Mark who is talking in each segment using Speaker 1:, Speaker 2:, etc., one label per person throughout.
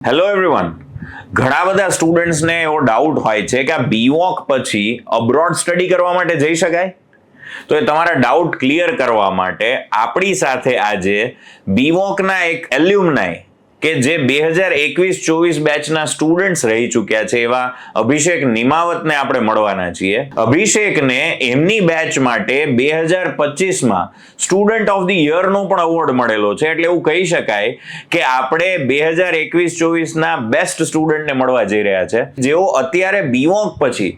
Speaker 1: Hello everyone. ઘણા બધા સ્ટુડન્ટ્સને એવો ડાઉટ હોય છે કે આ બીવોક પછી અબ્રોડ સ્ટડી કરવા માટે જઈ શકાય. તો એ તમારા ડાઉટ ક્લિયર કરવા માટે આપણી સાથે આજે બીવોકના એક એલ્યુમનાઈ કે જે 2021-24 બેચના સ્ટુડન્ટ્સ રહી ચૂક્યા છે એવા અભિષેક નિમાવતને આપણે મળવાના છીએ. અભિષેકને એમની બેચ માટે 2025માં સ્ટુડન્ટ ઓફ ધી યરનો પણ એવોર્ડ મળેલો છે. એટલે એવું કહી શકાય કે આપણે 2021-24ના બેસ્ટ સ્ટુડન્ટને મળવા જઈ રહ્યા છે, જેઓ અત્યારે બીવોક પછી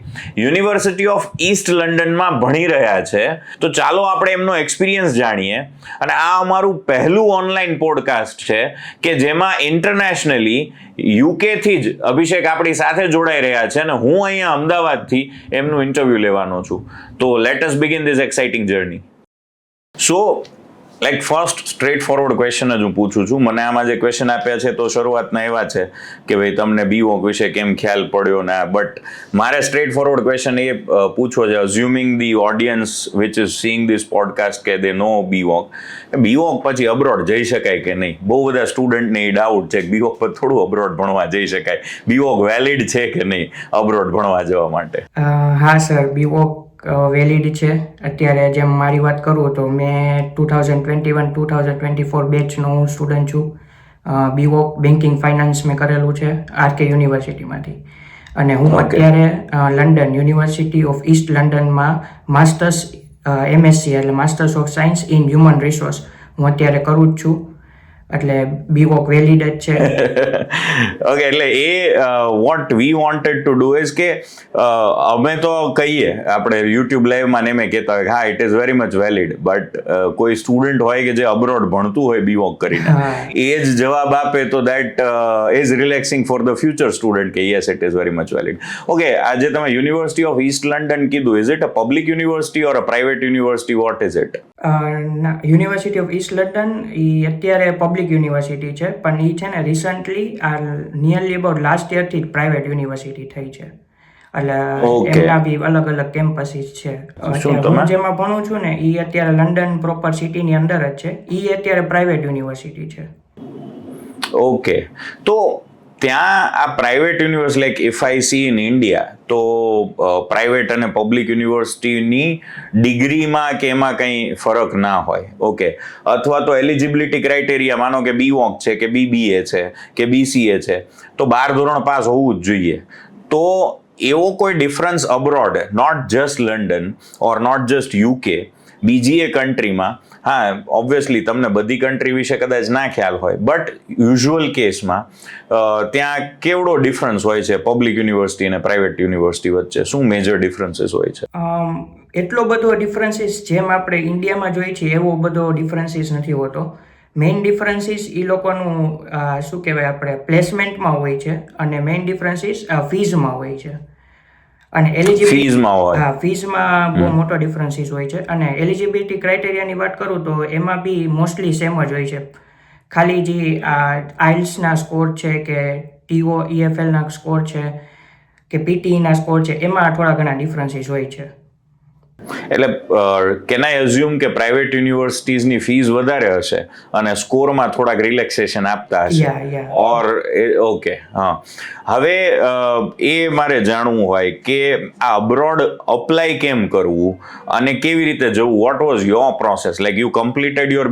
Speaker 1: યુનિવર્સિટી ઓફ ઈસ્ટ લંડનમાં ભણી રહ્યા છે. તો ચાલો આપણે એમનો એક્સપિરિયન્સ જાણીએ. અને આ અમારું પહેલું ઓનલાઈન પોડકાસ્ટ છે કે જેમાં ઇન્ટરનેશનલી યુકે થી જ અભિષેક આપણી સાથે જોડાઈ રહ્યા છે અને હું અહીંયા અમદાવાદથી એમનું ઇન્ટરવ્યુ લેવાનો છું. તો let us begin this exciting journey. So first straight forward question જ હું પૂછું છું. મને આમાં જે ક્વેશ્ચન આપ્યા છે તો શરૂઆતના એવા છે કે ભાઈ તમને બીવોક વિશે કેમ ખ્યાલ પડ્યો ને, બટ મારે સ્ટ્રેટ ફોરવર્ડ ક્વેશ્ચન એ પૂછવો છે, assuming the audience which is seeing this podcast કે દે નો બીવોક પછી અબ્રોડ જઈ શકાય કે નહીં. બહુ બધા સ્ટુડન્ટને એ ડાઉટ છે કે બીવોક પર થોડું અબ્રોડ ભણવા જઈ શકાય, બીવોક વેલિડ છે કે નહીં અબ્રોડ ભણવા જવા માટે?
Speaker 2: હા સર, બીવોક વેલિડ છે. અત્યારે જેમ મારી વાત કરું તો મેં 2021-2024 બેચનો હું સ્ટુડન્ટ છું. બીવોક બેન્કિંગ ફાઇનાન્સ મેં કરેલું છે આરકે યુનિવર્સિટીમાંથી. અને હું અત્યારે લંડન યુનિવર્સિટી ઓફ ઈસ્ટ લંડનમાં માસ્ટર્સ MSc એટલે masters of science in human resource હું અત્યારે કરું જ છું. એટલે બીવોક વેલિડ જ છે.
Speaker 1: ઓકે, એટલે એ what we wanted to do is કે અમે તો કહીએ આપણે યુટ્યુબ લાઈવમાં ને એમ કહેતા હોય હા it is very much valid, but કોઈ સ્ટુડન્ટ હોય કે જે અબ્રોડ ભણતું હોય બીવોક કરીને એ જ જવાબ આપે તો that is relaxing for the future student કે yes it is very much valid. Okay, આજે તમે યુનિવર્સિટી ઓફ ઈસ્ટ લંડન કીધું, is it a public university or a private university, what is it?
Speaker 2: University of East London એ અત્યારે public university છે, પણ એ છે ને રિસન્ટલી આ નિયરલી અબાઉટ લાસ્ટ યરથી જ પ્રાઇવેટ યુનિવર્સિટી થઈ છે. એટલે એમના બી અલગ અલગ કેમ્પસીસ છે. હું જેમાં ભણું છું ને એ અત્યારે લંડન પ્રોપર સિટીની અંદર જ છે. એ અત્યારે પ્રાઇવેટ યુનિવર્સિટી છે.
Speaker 1: ઓકે, તો ત્યાં આ private university like if I C in India, તો પ્રાઇવેટ અને પબ્લિક યુનિવર્સિટીની ડિગ્રીમાં કે એમાં કંઈ ફરક ના હોય. ઓકે, અથવા તો એલિજિબિલિટી ક્રાઇટેરિયા માનો કે બીવોક છે કે BBA છે કે BCA છે તો 12 ધોરણ પાસ હોવું જ જોઈએ. તો એવો કોઈ difference abroad, not just London or not just UK, બીજી એ કન્ટ્રીમાં, હા ઓબ્વિયસલી તમને બધી કન્ટ્રી વિશે કદાચ ના ખ્યાલ હોય, બટ યુઝ્યુઅલ કેસમાં ત્યાં કેવડો ડિફરન્સ હોય છે પબ્લિક યુનિવર્સિટી અને પ્રાઇવેટ યુનિવર્સિટી વચ્ચે? શું મેજર ડિફરન્સીસ હોય છે?
Speaker 2: એટલો બધો ડિફરન્સીસ જેમ આપણે ઇન્ડિયામાં જોઈએ છીએ એવો બધો ડિફરન્સીસ નથી હોતો. મેઇન ડિફરન્સીસ એ લોકોનું શું કહેવાય આપણે પ્લેસમેન્ટમાં હોય છે અને મેઇન ડિફરન્સીસ ફીઝમાં હોય છે. અને ફીઝમાં બહુ મોટો ડિફરન્સીસ હોય છે. અને એલિજિબિલિટી ક્રાઇટેરિયાની વાત કરું તો એમાં બી મોસ્ટલી સેમ જ હોય છે. ખાલી જે આઇલ્સના સ્કોર છે કે TOEFLના સ્કોર છે કે PTEના સ્કોર છે એમાં થોડા ઘણા ડિફરન્સીસ હોય છે.
Speaker 1: એટલે કેન આઈ અઝ્યુમ કે પ્રાઇવેટ યુનિવર્સિટીઝની ફીઝ વધારે હશે અને સ્કોરમાં થોડાક રિલેક્સેશન આપતા હશે? ઓર ઓકે, હા. હવે એ મારે જાણવું હોય કે આ અબ્રોડ અપ્લાય કેમ કરવું અને કેવી રીતે જવું? What was your process? Like you completed your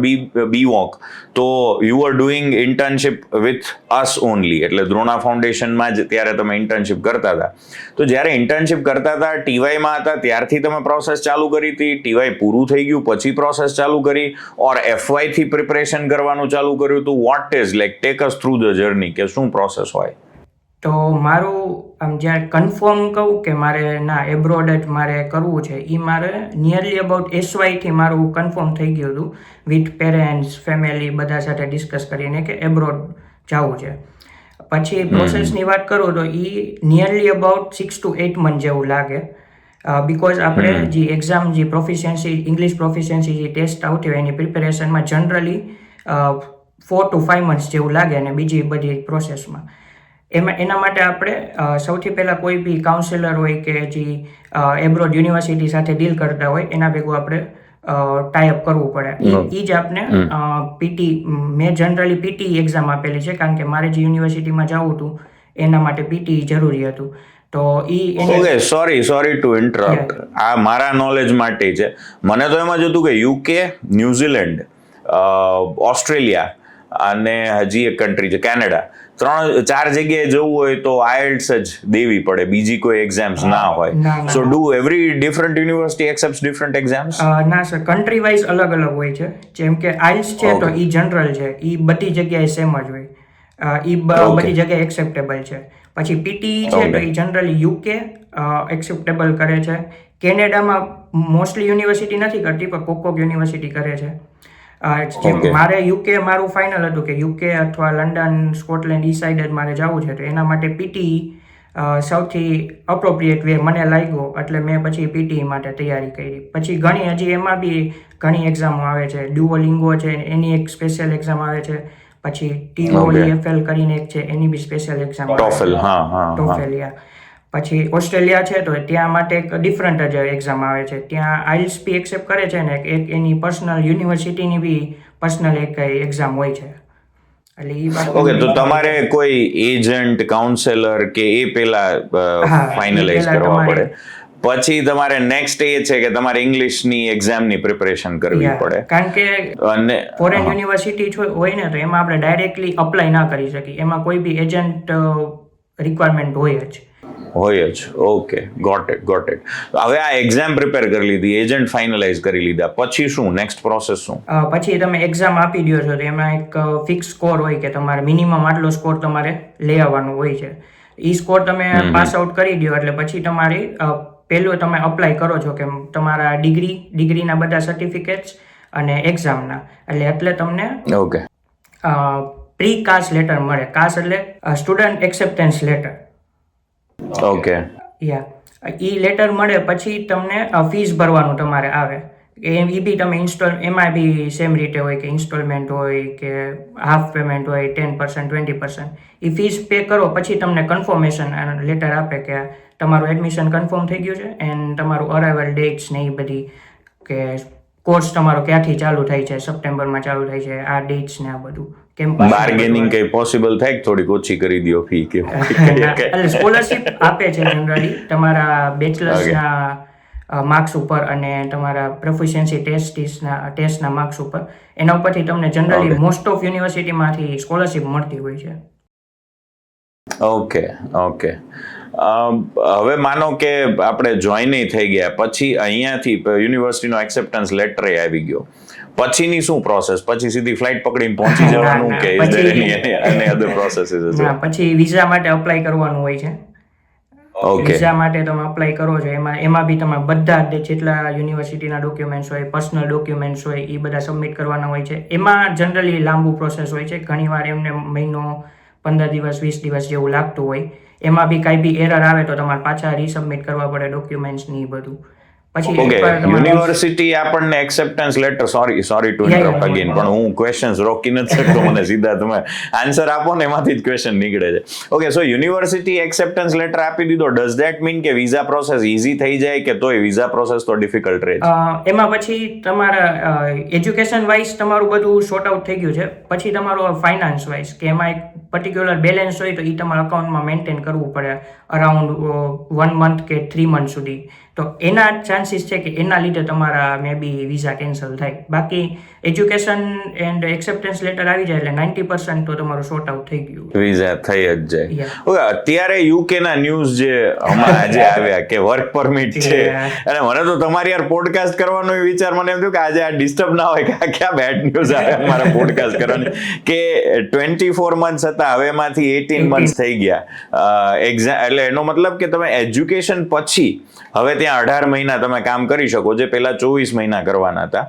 Speaker 1: BVoc, તો you are doing internship with us only, એટલે દ્રોણા ફાઉન્ડેશનમાં જ ત્યારે તમે ઇન્ટર્નશિપ કરતા હતા. તો જ્યારે ઇન્ટર્નશિપ કરતા હતા TYમાં હતા ત્યારથી તમે પ્રોસેસ ચાલુ કરી હતી? TY પૂરું થઈ ગયું પછી પ્રોસેસ ચાલુ કરી, ઓર FY થી પ્રિપરેશન કરવાનું ચાલુ કર્યું હતું? What is like take us through the journey કે શું પ્રોસેસ હોય?
Speaker 2: તો મારું આમ જ્યારે કન્ફર્મ કહું કે મારે ના એબ્રોડ જ મારે કરવું છે, એ મારે નિયરલી અબાઉટ SY થી મારું કન્ફર્મ થઈ ગયું હતું વિથ પેરેન્ટ્સ, ફેમિલી બધા સાથે ડિસ્કસ કરીને કે એબ્રોડ જવું છે. પછી પ્રોસેસની વાત કરું તો એ નિયરલી અબાઉટ 6 to 8 મંથ જેવું લાગે. બિકોઝ આપણે જે એક્ઝામ જે પ્રોફિશિયન્સી ઇંગ્લિશ પ્રોફિશિયન્સી જે ટેસ્ટ આવતી હોય એની પ્રિપેરેશનમાં જનરલી 4 to 5 મંથ્સ જેવું લાગે. અને બીજી બધી પ્રોસેસમાં એના માટે આપણે સૌથી પહેલાં કોઈ બી કાઉન્સેલર હોય કે જે એબ્રોડ યુનિવર્સિટી સાથે ડીલ કરતા હોય એના ભેગું આપણે ટાઈઅપ કરવું પડે. એ જ આપને પીટી, મેં જનરલી પીટી એક્ઝામ આપેલી છે કારણ કે મારે જે યુનિવર્સિટીમાં જવું હતું એના માટે પીટી જરૂરી હતું. તો
Speaker 1: ઓકે, સોરી ટુ ઇન્ટરપ્ટ. આ મારા નોલેજ માટે છે. મને તો એમાં જ હતું કે યુકે, ન્યુઝીલેન્ડ, ઓસ્ટ્રેલિયા અને હજી એક કન્ટ્રી છે કેનેડા, 4 જગ્યાએ જવું હોય તો આઈએલ્ટ્સ જ દેવી પડે, બીજી કોઈ એક્ઝામ્સ ના હોય. સો do every different university accept different exams?
Speaker 2: ના સર, કન્ટ્રી વાઇઝ અલગ અલગ હોય છે. જેમ કે આઈલ્સ છે તો એ જનરલ છે, એ બધી જગ્યાએ સેમ જ હોય, એ બધી જગ્યાએ એક્સેપ્ટેબલ છે. પછી પીટી છે તો એ જનરલી યુકે એક્સેપ્ટેબલ કરે છે. કેનેડામાં મોસ્ટલી યુનિવર્સિટી નથી કરતી, પણ કોક યુનિવર્સિટી કરે છે. જેમ મારે યુકે મારું ફાઇનલ હતું કે યુકે અથવા લંડન, સ્કોટલેન્ડ એ સાઈડ જ મારે જવું છે, તો એના માટે પીટી સૌથી અપ્રોપ્રિએટ વે મને લાગ્યો, એટલે મેં પછી પીટી માટે તૈયારી કરી. પછી હજી એમાં બી ઘણી એક્ઝામો આવે છે. ડ્યુઓલિંગો છે, એની એક સ્પેશિયલ એક્ઝામ આવે છે. પછી TOEFL કરીને એક છે, એની બી સ્પેશિયલ એક્ઝામ આવે છે, ટોફેલ. પછી ઓસ્ટ્રેલિયા છે તો ત્યાં માટે એક ડિફરન્ટ જ એક્ઝામ આવે છે. ત્યાં આઇલ્સ બી એક્સેપ્ટ કરે છે ને એક એની પર્સનલ યુનિવર્સિટીની બી પર્સનલ એક એક્ઝામ હોય છે.
Speaker 1: ઓકે, તો તમારે કોઈ એજન્ટ, કાઉન્સેલર કે એ પેલા ફાઇનલાઇઝ કરવા પડે, પછી તમારે નેક્સ્ટ એ છે કે તમારે ઇંગ્લિશની એક્ઝામની પ્રિપેરેશન કરવી પડે.
Speaker 2: કારણ કે અને ફોરેન યુનિવર્સિટી હોય ને તો એમાં આપણે ડાયરેક્ટલી અપ્લાય ના કરી શકીએ, એમાં કોઈ બી એજન્ટ રિક્વાયરમેન્ટ હોય જ.
Speaker 1: Okay, got it. હવે આ એક્ઝામ પ્રિપેર કરી લીધી, એજન્ટ ફાઇનલાઇઝ કરી લીધા, પછી શું નેક્સ્ટ પ્રોસેસ શું?
Speaker 2: પછી તમે એક્ઝામ આપી દો છો તો એમાં એક ફિક્સ સ્કોર હોય કે તમારે મિનિમમ આટલો સ્કોર તમારે લઈ આવવાનો હોય છે. એ સ્કોર તમે પાસ આઉટ કરી દો એટલે પછી તમારી પહેલું તમે અપ્લાય કરો છો કે તમારા ડિગ્રીના બધા સર્ટિફિકેટ્સ અને એક્ઝામના, એટલે તમને પ્રી કાસ લેટર મળે. કાસ એટલે સ્ટુડન્ટ એક્સેપ્ટન્સ લેટર.
Speaker 1: ઓકે,
Speaker 2: ઈ લેટર મળે પછી તમને ફીસ ભરવાનું તમારે આવે. એ બી તમે એમાં બી સેમ રીતે હોય કે ઇન્સ્ટોલમેન્ટ હોય કે હાફ પેમેન્ટ હોય, 10%, 20%. એ ફીસ પે કરો પછી તમને કન્ફર્મેશન લેટર આપે કે તમારું એડમિશન કન્ફર્મ થઈ ગયું છે એન્ડ તમારું અરાઇવલ ડેટ્સ ને એ બધી, કે કોર્સ તમારો ક્યાંથી ચાલુ થાય છે, સપ્ટેમ્બરમાં ચાલુ થાય છે, આ ડેટ્સ ને આ બધું.
Speaker 1: બાર્ગેનિંગ કઈ પોસિબલ થાય કે થોડીક ઓછી કરી દો ફી કે?
Speaker 2: એટલે સ્કોલરશિપ આપે છે જનરલી તમારા બેચલર્સના માર્ક્સ ઉપર અને તમારા પ્રોફિશિયન્સી ટેસ્ટના માર્ક્સ ઉપર. એના ઉપરથી તમને જનરલી મોસ્ટ ઓફ યુનિવર્સિટીમાંથી સ્કોલરશિપ મળતી હોય છે.
Speaker 1: ઓકે. હવે માનો કે આપણે જોઈન થઈ ગયા, પછી અહીંયાથી યુનિવર્સિટીનો એક્સેપ્ટન્સ લેટર આવી ગયો, પછીની શું પ્રોસેસ? પછી સીધી ફ્લાઇટ પકડીને પહોંચી જવાનું કે is there any other processes as well?
Speaker 2: પછી વિઝા માટે અપ્લાય કરવાનું હોય છે. વિઝા માટે તમે અપ્લાય કરો છો, એમાં બી તમે બધા જેટલા યુનિવર્સિટીના ડોક્યુમેન્ટ્સ હોય, પર્સનલ ડોક્યુમેન્ટ્સ હોય, એ બધા સબમિટ કરવાના હોય છે. એમાં જનરલી લાંબુ પ્રોસેસ હોય છે, ઘણીવાર એમને મહિનો, 15 દિવસ, 20 દિવસ જેવું લાગતું હોય. એમાં બી કાંઈ બી એરર આવે તો તમારે પાછા રીસબમિટ કરવા પડે ડોક્યુમેન્ટ્સ ને એ બધું. પછી
Speaker 1: યુનિવર્સિટી આપણને acceptance letter, sorry to interrupt again, પણ હું ક્વેશ્ચન્સ રોકી નથી શકતો, મને સીધા તમે આન્સર આપો ને એમાંથી જ ક્વેશ્ચન નીકળે છે. ઓકે, સો યુનિવર્સિટી એક્સેપ્ટન્સ લેટર આપી દીધો, ડઝ ધેટ મીન કે વિઝા પ્રોસેસ ઈઝી થઈ જાય કે તોય વિઝા પ્રોસેસ તો ડિફિકલ્ટ રહે છે?
Speaker 2: એમાં પછી તમારા એજ્યુકેશન વાઇઝ તમારું બધું સોર્ટ આઉટ થઈ ગયું છે, પછી તમારું ફાઇનાન્સ વાઇઝ કે એમાં એક પર્ટિક્યુલર બેલેન્સ હોય તો એ તમારા અકાઉન્ટમાં મેન્ટેન કરવું પડે અરાઉન્ડ 1 મંથ કે 3 મંથ સુધી. તો એના ચાન્સીસ છે કે એના લીધે તમારા મે બી વિઝા કેન્સલ થાય. બાકી એજ્યુકેશન એન્ડ એક્સેપ્ટન્સ લેટર આવી જાય એટલે 90% તો તમારું સોર્ટ આઉટ થઈ ગયું,
Speaker 1: વિઝા થઈ જ જાય. ઓકે, અત્યારે યુકે ના ન્યૂઝ જે હમણાં આજે આવ્યા કે વર્ક પરમિટ છે, અને મને તો તમારી યાર પોડકાસ્ટ કરવાનો વિચાર, મને એમ થયું કે આજે આ ડિસ્ટર્બ ના હોય કે ક્યાં બેડ ન્યૂઝ આવે મારા પોડકાસ્ટ કરવાની, કે 24 મંથ્સ હતા હવે એમાંથી 18 મંથ્સ થઈ ગયા એક્ઝામ. એટલે એનો મતલબ કે તમે એજ્યુકેશન પછી હવે ત્યાં 18 મહિના તમે કામ કરી શકો, જે પહેલા 24 મહિના કરવાના હતા.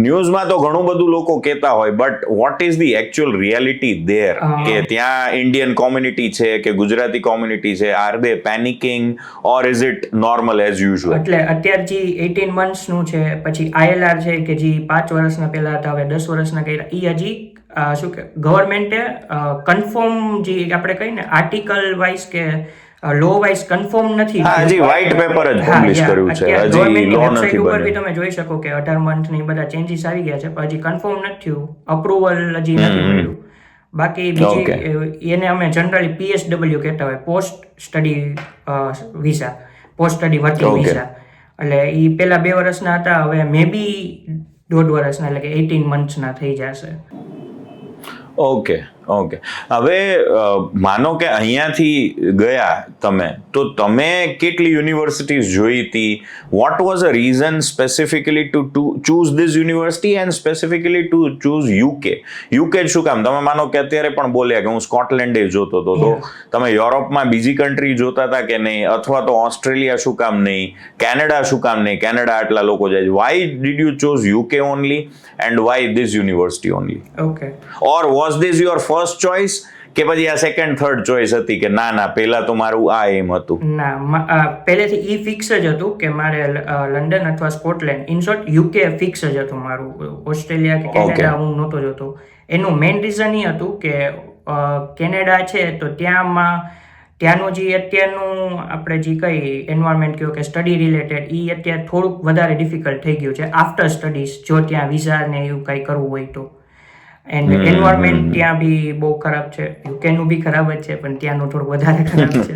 Speaker 1: ન્યૂઝમાં તો ઘણું બધું લોકો કહેતા હોય, but what is the actual reality there? કે ત્યાં ઇન્ડિયન કોમ્યુનિટી છે કે ગુજરાતી કોમ્યુનિટી છે, are they panicking or is it normal as usual?
Speaker 2: એટલે અત્યારે જે 18 મંથ્સનું છે, પછી ILR છે કે જે 5 વર્ષના પહેલા હતા, હવે 10 વર્ષના કર્યા, એ હજી શું કે ગવર્મેન્ટે કન્ફર્મ જે આપણે કહીએ ને આર્ટિકલ વાઇઝ કે લો વાઇઝ કન્ફર્મ નથી.
Speaker 1: હા, હજી વ્હાઇટ પેપર જ પબ્લિશ કર્યું છે, હજી લો નથી
Speaker 2: ઉપર બી
Speaker 1: બન્યું.
Speaker 2: તમે જોઈ શકો કે 18 month ની બધા ચેન્જીસ આવી ગયા છે, પણ હજી કન્ફર્મ નથી થયું, અપ્રુવલ હજી નથી મળ્યું. બાકી બીજી એને અમે જનરલી PSW કહેતા હોય, post study visa, post study working visa. એટલે એ પેલા 2 વર્ષના હતા, હવે મે બી 1.5 વર્ષના, એટલે કે 18 monthsના થઈ જશે.
Speaker 1: ઓકે. હવે માનો કે અહીંયાથી ગયા તમે, તો તમે કેટલી યુનિવર્સિટીઝ જોઈ હતી? What was a reason specifically to choose this university and specifically to choose UK શું કામ? તમે માનો કે અત્યારે પણ બોલ્યા કે હું સ્કોટલેન્ડે જોતો હતો, તો તમે યુરોપમાં બીજી કન્ટ્રી જોતા હતા કે નહીં? અથવા તો ઓસ્ટ્રેલિયા શું કામ નહીં? કેનેડા શું કામ નહીં? કેનેડા આટલા લોકો જાય છે. Y did you choose UK only and Y this university only?
Speaker 2: Okay.
Speaker 1: Or was this your first choice કે પછી આ સેકન્ડ થર્ડ ચોઇસ હતી કે ના પહેલા તો મારું આ એમ હતું?
Speaker 2: ના, પહેલેથી ઈ ફિક્સ જ હતું કે મારે લંડન અથવા Scotland, in short UK fix જ હતું મારું. ઓસ્ટ્રેલિયા કે કેનેડા હું નહોતો જોતો. એનું મેઇન રીઝન એ હતું કે કેનેડા છે તો ત્યાંનું જે અત્યારનું આપણે જે કઈ એન્વાયરમેન્ટ કહો કે સ્ટડી રિલેટેડ, એ અત્યારે થોડુંક વધારે ડિફિકલ્ટ થઈ ગયું છે આફ્ટર સ્ટડીઝ, જો ત્યાં વિઝા ને એવું કંઈ કરવું હોય તો. એન્ડ એન્વાયરમેન્ટ ત્યાં બી બહુ ખરાબ છે. યુકેનું બી ખરાબ જ છે, પણ ત્યાંનું થોડું વધારે ખરાબ છે.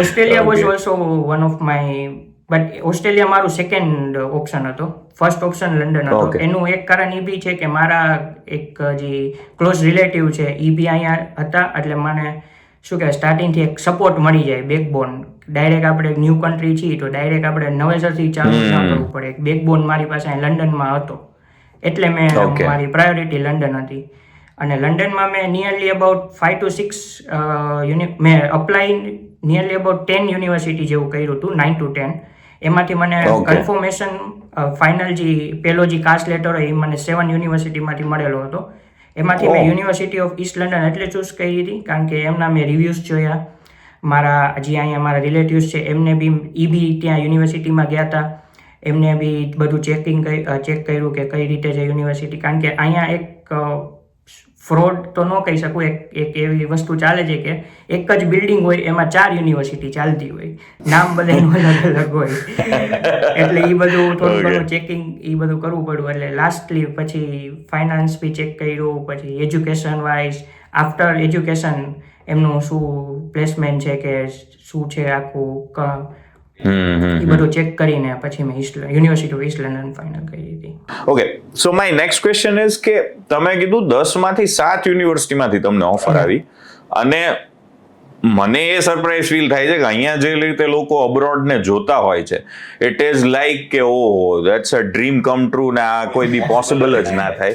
Speaker 2: Australia was also one of my, but Australia મારું સેકન્ડ ઓપ્શન હતો. ફર્સ્ટ ઓપ્શન લંડન હતો. એનું એક કારણ એ બી છે કે મારા એક જે ક્લોઝ રિલેટિવ છે એ બી અહીંયા હતા, એટલે મને શું કહેવાય સ્ટાર્ટિંગથી એક સપોર્ટ મળી જાય, બેકબોન. ડાયરેક્ટ આપણે ન્યૂ કન્ટ્રી છીએ તો ડાયરેક્ટ આપણે નવેસરથી ચાલુ ન કરવું પડે. એક બેકબોન મારી પાસે લંડનમાં હતો, એટલે મેં મારી પ્રાયોરિટી લંડન હતી. અને લંડનમાં મેં નિયરલી અબાઉટ 5 to 6 મેં અપ્લાય નિયરલી અબાઉટ 10 યુનિવર્સિટી જેવું કર્યું હતું, 9 to 10. એમાંથી મને કન્ફર્મેશન ફાઇનલ જે પેલો જે કાસ્ટ લેટર હોય એ મને 7 યુનિવર્સિટીમાંથી મળેલો હતો. એમાંથી મેં યુનિવર્સિટી ઓફ ઈસ્ટ લંડન એટલે ચૂઝ કરી હતી કારણ કે એમના મેં રિવ્યૂઝ જોયા. મારા જે અહીંયા મારા રિલેટિવ્સ છે એમને બી, એ બી ત્યાં યુનિવર્સિટીમાં ગયા હતા, એમને બી બધું ચેક કર્યું કે કઈ રીતે છે યુનિવર્સિટી. કારણ કે અહીંયા એક ફ્રોડ તો ન કહી શકું, એક એવી વસ્તુ ચાલે છે કે એક જ બિલ્ડિંગ હોય એમાં 4 યુનિવર્સિટી ચાલતી હોય, નામ બધાનું અલગ અલગ હોય. એટલે એ બધું થોડું ઘણું ચેકિંગ એ બધું કરવું પડ્યું. એટલે લાસ્ટલી પછી ફાઇનાન્સ બી ચેક કર્યું, પછી એજ્યુકેશન વાઇઝ, આફ્ટર એજ્યુકેશન એમનું શું પ્લેસમેન્ટ છે કે શું છે આખું, એ બધું ચેક કરીને પછી મેં university of East London final કરી હતી.
Speaker 1: Okay, so my next question is કે તમે કીધું 10 માંથી 7 યુનિવર્સિટીમાંથી તમને ઓફર આવી, અને મને એ સરપ્રાઈઝ ફીલ થાય છે કે અહીંયા જે રીતે લોકો અબ્રોડને જોતા હોય છે, ઇટ ઇઝ લાઈક કે oh that's a dream come true, ને આ કોઈ દી પોસિબલ જ ના થાય.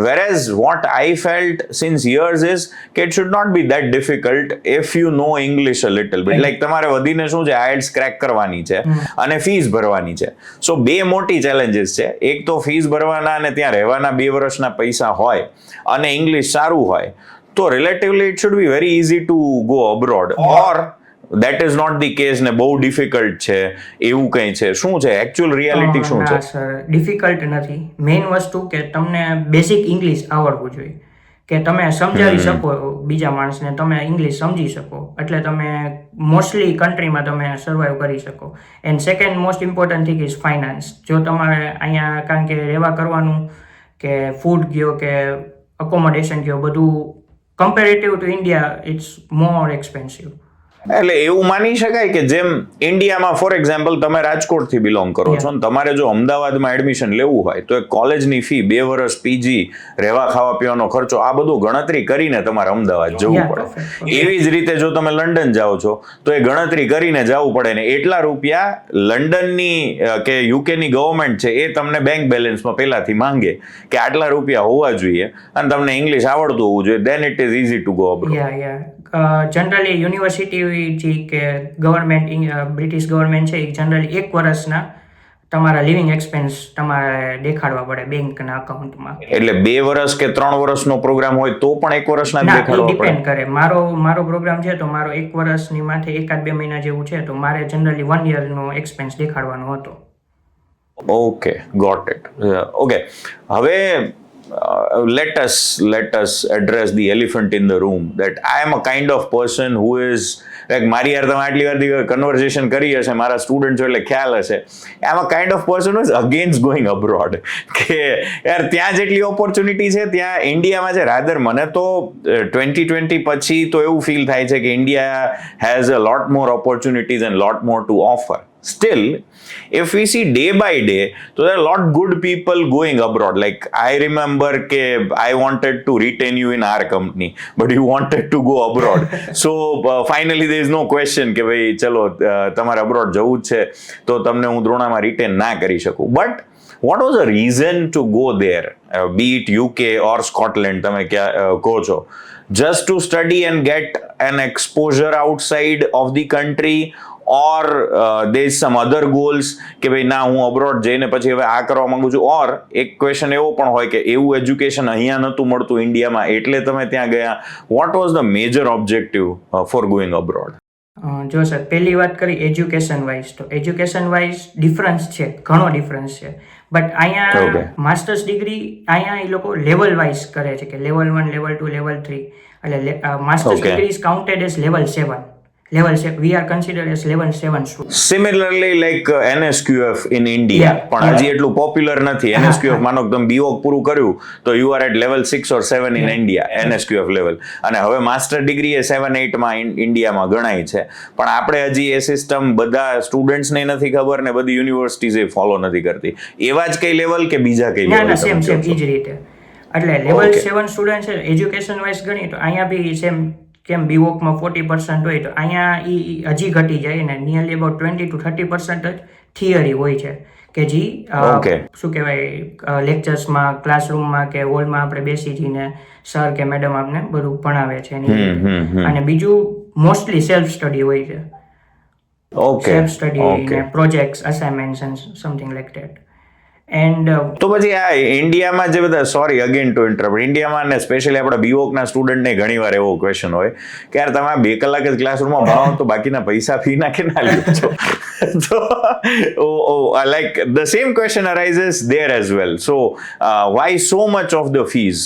Speaker 1: Whereas what I felt since years is કે it should not be that difficult if you know English a little bit. Like તમારે વધીને શું છે, આઇએલ્ટ્સ ક્રેક કરવાની છે અને ફીસ ભરવાની છે. સો 2 મોટી ચેલેન્જીસ છે. એક તો ફીસ ભરવાના અને ત્યાં રહેવાના 2 વર્ષના પૈસા હોય અને ઇંગ્લિશ સારું હોય, તો relatively it should be very easy to go abroad, or that is not the case ને બહુ ડિફિકલ્ટ છે એવું કંઈ છે? શું છે એકચ્યુઅલ રિયાલિટી? શું છે?
Speaker 2: સર, ડિફિકલ્ટ નથી. મેઇન વસ્તુ કે તમને બેસિક ઇંગ્લિશ આવડવું જોઈએ, કે તમે સમજાવી શકો બીજા માણસને, તમે ઇંગ્લિશ સમજી શકો, એટલે તમે મોસ્ટલી કન્ટ્રીમાં તમે સર્વાઈવ કરી શકો. And second most important thing is finance. જો તમારે અહીંયા કારણ કે રહેવા કરવાનું કે ફૂડ ગયો કે અકોમોડેશન ગયો, બધું comparative to India it's more expensive.
Speaker 1: એટલે એવું માની શકાય કે જેમ ઇન્ડિયામાં ફોર એક્ઝામ્પલ તમે રાજકોટથી બિલોંગ કરો છો ને તમારે જો અમદાવાદમાં એડમિશન લેવું હોય તો એક કોલેજની ફી, 2 વર્ષ પીજી, રહેવા ખાવા પીવાનો ખર્ચો, આ બધું ગણતરી કરીને તમારે અમદાવાદ જવું પડે. એવી જ રીતે જો તમે લંડન જાઓ છો તો એ ગણતરી કરીને જવું પડે, ને એટલા રૂપિયા લંડનની કે યુકેની ગવર્મેન્ટ છે એ તમને બેંક બેલેન્સમાં પહેલાથી માંગે કે આટલા રૂપિયા હોવા જોઈએ અને તમને ઇંગ્લિશ આવડતું હોવું જોઈએ, then it is easy to go abroad.
Speaker 2: Generally university જે કે ગવર્મેન્ટ, બ્રિટિશ ગવર્મેન્ટ છે એ જનરલી 1 વર્ષના તમારા લિવિંગ એક્સપેન્સ તમારે દેખાડવા પડે બેંકના અકાઉન્ટમાં.
Speaker 1: એટલે 2 વર્ષ કે 3 વર્ષનો પ્રોગ્રામ હોય તો પણ 1 વર્ષના દેખાડવા પડે?
Speaker 2: ડિપેન્ડ કરે. મારો પ્રોગ્રામ છે તો મારો 1 વર્ષની માથે 1-2 મહિના જેવું છે, તો મારે જનરલી 1 યરનો એક્સપેન્સ દેખાડવાનો હતો.
Speaker 1: Okay, got it. ઓકે, હવે let us address the elephant in the room that I am a kind of person who is like મારી યાર તમે આટલી વાર કન્વર્ઝેશન કરી હશે મારા સ્ટુડન્ટ એટલે ખ્યાલ હશે I am a kind of person who is against going abroad કે યાર ત્યાં જેટલી ઓપોર્ચ્યુનિટી છે ત્યાં ઇન્ડિયામાં છે રાધર મને તો 2020 પછી તો એવું ફીલ થાય છે કે India has a lot more opportunities and lot more to offer still if we see day by day so there are a lot good people going abroad like I remember ke I wanted to retain you in our company but you wanted to go abroad so finally there is no question કે ભાઈ ચલો તમારે abroad જવું છે તો તમને હું દ્રોણામાં retain ના કરી શકું but what was the reason to go there be it UK or Scotland તમે કહો છો just to study and get an exposure outside of the country or there is some other goals કે ભાઈ ના હું અબ્રોડ જઈને પછી હવે આ કરવા માંગુ છું ઓર એક ક્વેશ્ચન એવો પણ હોય કે એવું એજ્યુકેશન અહીંયા નહોતું મળતું ઇન્ડિયામાં એટલે તમે ત્યાં ગયા what was the major objective for going abroad
Speaker 2: જો સર પહેલી વાત કરી એજ્યુકેશન વાઇઝ તો એજ્યુકેશન વાઇઝ ડિફરન્સ છે ઘણો ડિફરન્સ છે બટ અહીંયા માસ્ટર્સ ડિગ્રી અહીંયા એ લોકો લેવલ વાઇઝ કરે છે કે લેવલ 1 લેવલ 2 લેવલ 3 એટલે masters degree is counted as level 7 level 7 we are considered as level 7 students
Speaker 1: similarly like NSQF in India પણ હજી એટલું પોપ્યુલર નથી NSQF માનો કે તમે બીઓક પૂરું કર્યું તો you are at level 6 or 7 in India NSQF level અને હવે માસ્ટર ડિગ્રી એ 7-8 માં ઇન્ડિયામાં ગણાય છે પણ આપણે હજી એ સિસ્ટમ બધા સ્ટુડન્ટ્સને નથી ખબર ને બધી યુનિવર્સિટીઝ એ ફોલો નથી કરતી એવા જ કઈ લેવલ કે બીજા કઈ લેવલ
Speaker 2: સેમ ઈ જ રીતે એટલે લેવલ 7 સ્ટુડન્ટ છે એજ્યુકેશન વાઇઝ ગણી તો અહીંયા બી સેમ કેમ બીવોકમાં 40% હોય તો અહીંયા એ હજી ઘટી જાય ને નિયરલી અબાઉટ 20 to 30% જ થિયરી હોય છે કે જી શું કહેવાય લેક્ચર્સમાં ક્લાસરૂમમાં કે હોલમાં આપણે બેસી જઈને સર કે મેડમ આપણે બધું ભણાવે છે અને બીજું મોસ્ટલી સેલ્ફ સ્ટડી હોય છે self study projects assignments and something like that and
Speaker 1: તો પછી આ ઇન્ડિયામાં જે બધા સોરી અગેન ટુ ઇન્ટરપ્ટ ઇન્ડિયામાં ને સ્પેશિયલી આપણા બીવોકના સ્ટુડન્ટને ઘણીવાર એવો ક્વેશ્ચન હોય કે યાર તમે 2 કલાક જ ક્લાસરૂમમાં ભણાવો તો બાકીના પૈસા ફી ના કે ના લ્યો છો so like the same question arises there as well so why so much of the fees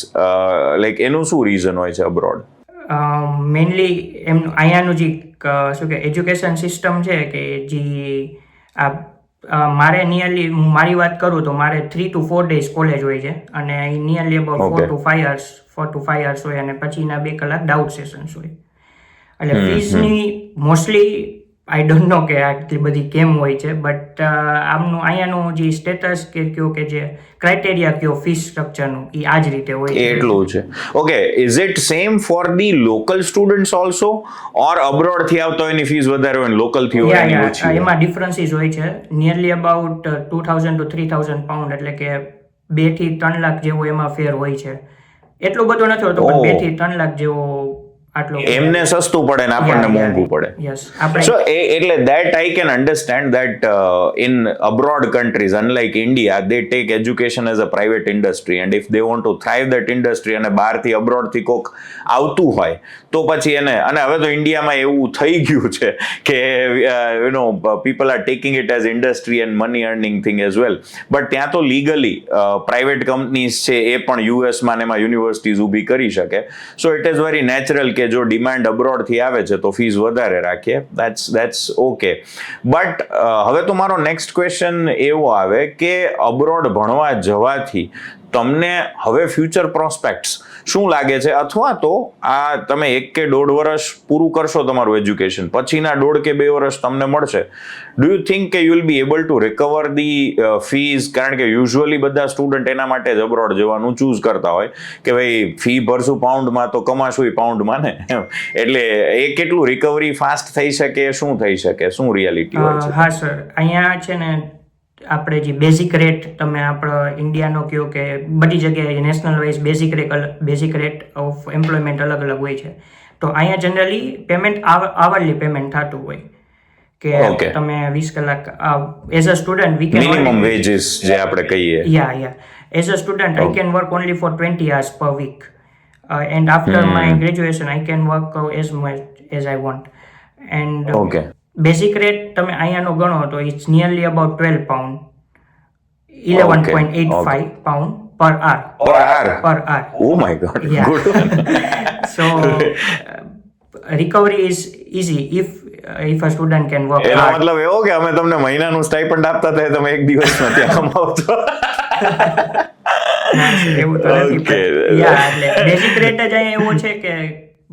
Speaker 1: like એનું શું રીઝન હોય છે અબ્રોડ
Speaker 2: મેઇનલી એમ અહીંયાનું જે શું કે એજ્યુકેશન સિસ્ટમ છે કે જે આ મારે નિયરલી મારી વાત કરું તો મારે 3 to 4 days કોલેજ હોય છે અને નિયરલી અબાઉટ 4 to 5 hours હોય અને પછીના 2 કલાક ડાઉટ સેશન્સ હોય એટલે ફીસની મોસ્ટલી આઈ ડોન્ટ નો કે આટલી બધી કેમ હોય છે બટ આમનું અહીંયાનું જે સ્ટેટસ કે કયો કે જે ક્રાઇટેરિયા કયો ફીસ સ્ટ્રક્ચરનું એ આ જ રીતે હોય
Speaker 1: એટલું છે okay is it same for the local students also or abroad થી આવતો એની ફીસ વધારે હોય લોકલ થી હોય એની ઓછી
Speaker 2: એમાં ડિફરન્સીસ હોય છે નિયરલી અબાઉટ 2000 to 3000 પાઉન્ડ એટલે કે 2 થી 3 લાખ જેવો એમાં ફેર હોય છે એટલો બધો નથી હોતો પણ 2 થી 3 લાખ જેવો
Speaker 1: એમને સસ્તું પડે ને આપણને મોંઘું પડે સો એટલે that I can understand that in abroad countries unlike India they take education as a private industry and if they want to thrive that industry અને બહારથી abroad થી કોક આવતું હોય તો પછી એને અને હવે તો ઇન્ડિયામાં એવું થઈ ગયું છે કે you know people are taking it as industry and money earning thing as well but ત્યાં તો લીગલી પ્રાઇવેટ કંપનીઝ છે એ પણ યુએસમાં ને એમાં યુનિવર્સિટીઝ ઊભી કરી શકે so it is very natural કે જો ડિમાન્ડ અબ્રોડ થી આવે છે તો ફીસ વધારે રાખીએ that's ઓકે બટ હવે તો મારો નેક્સ્ટ ક્વેશ્ચન એવો આવે કે અબ્રોડ ભણવા જવાથી તમને હવે ફ્યુચર પ્રોસ્પેક્ટ્સ શું લાગે છે અથવા તો આ તમે 1 કે 1.5 વર્ષ પૂરું કરશો તમારું એજ્યુકેશન પછીના 1.5 કે 2 વર્ષ તમને મળશે ડુ યુ થિંક કે you will be able to recover the fees કારણ કે યુઝ્યુઅલી બધા સ્ટુડન્ટ એના માટે જ અબ્રોડ જવાનું ચૂઝ કરતા હોય કે ભાઈ ફી ભરશું પાઉન્ડમાં તો કમાશું પાઉન્ડમાં ને એટલે એ કેટલું રિકવરી ફાસ્ટ થઈ શકે શું થઈ શકે શું રિયાલિટી હોય છે
Speaker 2: હા સર અહીંયા છે ને આપણે જે બેઝિક રેટ તમે આપણો ઇન્ડિયાનો કયો કે બધી જગ્યાએ national wise basic rate of employment અલગ અલગ હોય છે તો અહીંયા જનરલી પેમેન્ટ આવરલી પેમેન્ટ થતું હોય કે તમે 20 કલાક as a student we can
Speaker 1: minimum wages જે આપણે કહીએ
Speaker 2: યા as a student I can work only for 20 hours per week and after my graduation I can work as much as I want and basic rate તમે અહીંયાનો ગણો તો it's nearly about 12 pound 11.85 pound per hour.
Speaker 1: per hour?
Speaker 2: Per hour.
Speaker 1: Oh my God,
Speaker 2: Yeah.
Speaker 1: good.
Speaker 2: So recovery is easy if a student can work
Speaker 1: એનો
Speaker 2: hard.
Speaker 1: મતલબ એવો કે અમે તમને મહિનાનું સ્ટાઇપન્ડ આપતા હતા, તમે એક દિવસમાં ત્યાં કમાવો છો.
Speaker 2: ના, એવું તો નથી.
Speaker 1: Okay.
Speaker 2: Yeah, એટલે બેઝિક રેટ જ અહીંયા એવો છે કે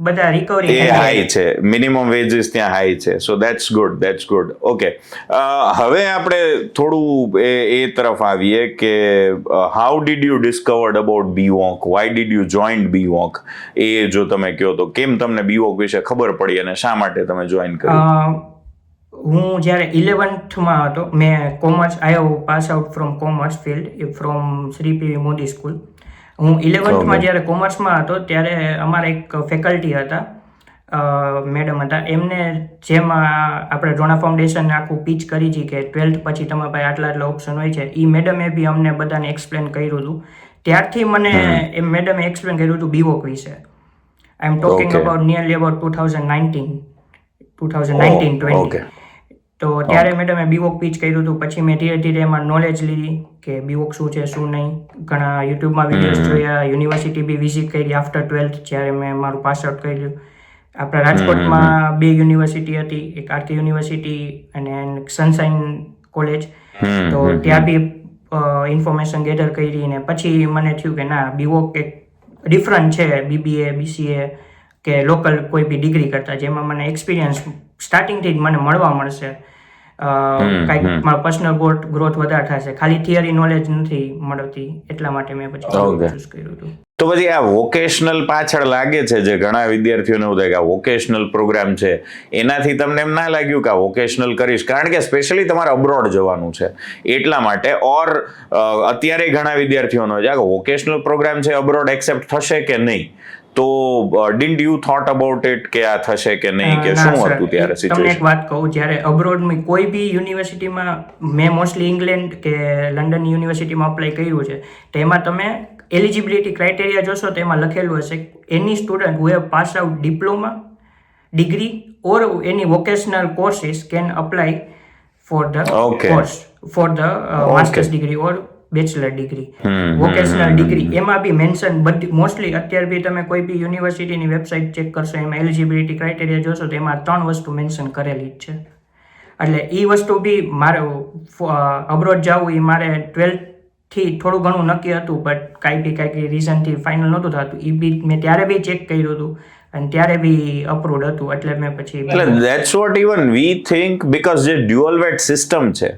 Speaker 2: બધા રિકવરી
Speaker 1: એ હાઈ છે, મિનિમમ વેજીસ ત્યાં હાઈ છે, સો દેટ્સ ગુડ. ઓકે, હવે આપણે થોડું એ તરફ આવીએ કે how did you discovered about BVoc, why did you join BVoc, એ જો તમે કહો તો કેમ તમને બીવોક વિશે ખબર પડી અને શા માટે તમે જોઈન કર્યું?
Speaker 2: હું જ્યારે 11th-માં હતો, મેં commerce, I have pass out from commerce field from Shri P Modi school. હું 11th-માં જ્યારે કોમર્સમાં હતો ત્યારે અમારા એક ફેકલ્ટી હતા, મેડમ હતા, એમને જેમાં આપણે ડ્રોના ફાઉન્ડેશન આખું પીચ કરી છે કે 12th પછી તમારા પાસે આટલા ઓપ્શન હોય છે, એ મેડમે બી અમને બધાને એક્સપ્લેન કર્યું હતું. ત્યારથી મને એ મેડમે એક્સપ્લેન કર્યું હતું બીવોક વિશે. I am talking about nearly about 2019-20. તો ત્યારે મેડમે બીવોક પીચ કર્યું હતું. પછી મેં ધીરે ધીરે એમાં નોલેજ લીધી કે બીવોક શું છે શું નહીં. ઘણા યુટ્યુબમાં વિડીયોઝ જોયા, યુનિવર્સિટી બી વિઝિટ કરી આફ્ટર 12th જ્યારે મેં મારું પાસ આઉટ કર્યું. આપણા રાજકોટમાં 2 યુનિવર્સિટી હતી, એક આરકે યુનિવર્સિટી અને સનશાઇન કોલેજ. તો ત્યાં બી ઇન્ફોર્મેશન ગેધર કરી ને પછી મને થયું કે ના, બીવોક એક ડિફરન્ટ છે BBA BCA કે લોકલ કોઈ બી ડિગ્રી કરતા, જેમાં મને એક્સપિરિયન્સ સ્ટાર્ટિંગથી જ મને મળવા મળશે. કાંઈક મારો પર્સનલ ગ્રોથ વધારે થશે, ખાલી થિયરી નોલેજ નથી મળતી, એટલા માટે મેં પછી ચૂઝ કર્યું હતું.
Speaker 1: તો પછી આ વોકેશનલ પાછળ લાગે છે, જે ઘણા વિદ્યાર્થીઓને એવું થાય કે આ વોકેશનલ પ્રોગ્રામ છે, એનાથી તમને એમ ના લાગ્યું કે આ વોકેશનલ કરીશ, કારણ કે સ્પેશિયલી તમારે અબ્રોડ જવાનું છે એટલા માટે? ઓર અત્યારે ઘણા વિદ્યાર્થીઓનો છે કે વોકેશનલ પ્રોગ્રામ છે, અબ્રોડ એક્સેપ્ટ થશે કે નહીં, તો did you thought about it કે આ થશે કે નહીં, કે શું હતું ત્યારે સિચ્યુએશન?
Speaker 2: તમને એક વાત કહું, જ્યારે અબ્રોડમાં કોઈ બી યુનિવર્સિટીમાં, મેં મોસ્ટલી ઇંગ્લેન્ડ કે લંડન યુનિવર્સિટીમાં અપ્લાય કર્યું છે, તો એમાં તમે એલિજિબિલિટી ક્રાઇટેરિયા જોશો તો એમાં લખેલું હશે any student who have pass out diploma degree or any vocational courses can apply for the course, for the masters degree or bachelor degree. Vocational degree એમાં બી મેન્શન બધી, મોસ્ટલી અત્યારે બી તમે કોઈ બી યુનિવર્સિટીની વેબસાઇટ ચેક કરશો, એમાં eligibility criteria જોશો તો એમાં 3 વસ્તુ મેન્શન કરેલી જ છે. એટલે એ વસ્તુ બી મારે અબ્રોડ જવું, એ મારે 12th થોડું ઘણું નક્કી હતું, બટ કાંઈ રીઝનથી ફાઇનલ નહોતું થતું. એ બી મેં ત્યારે બી ચેક કર્યું હતું અને ત્યારે બી અપ્રૂવડ હતું, એટલે મેં પછી
Speaker 1: that's vote even V think, because જે ડ્યુઅલ વેટ સિસ્ટમ છે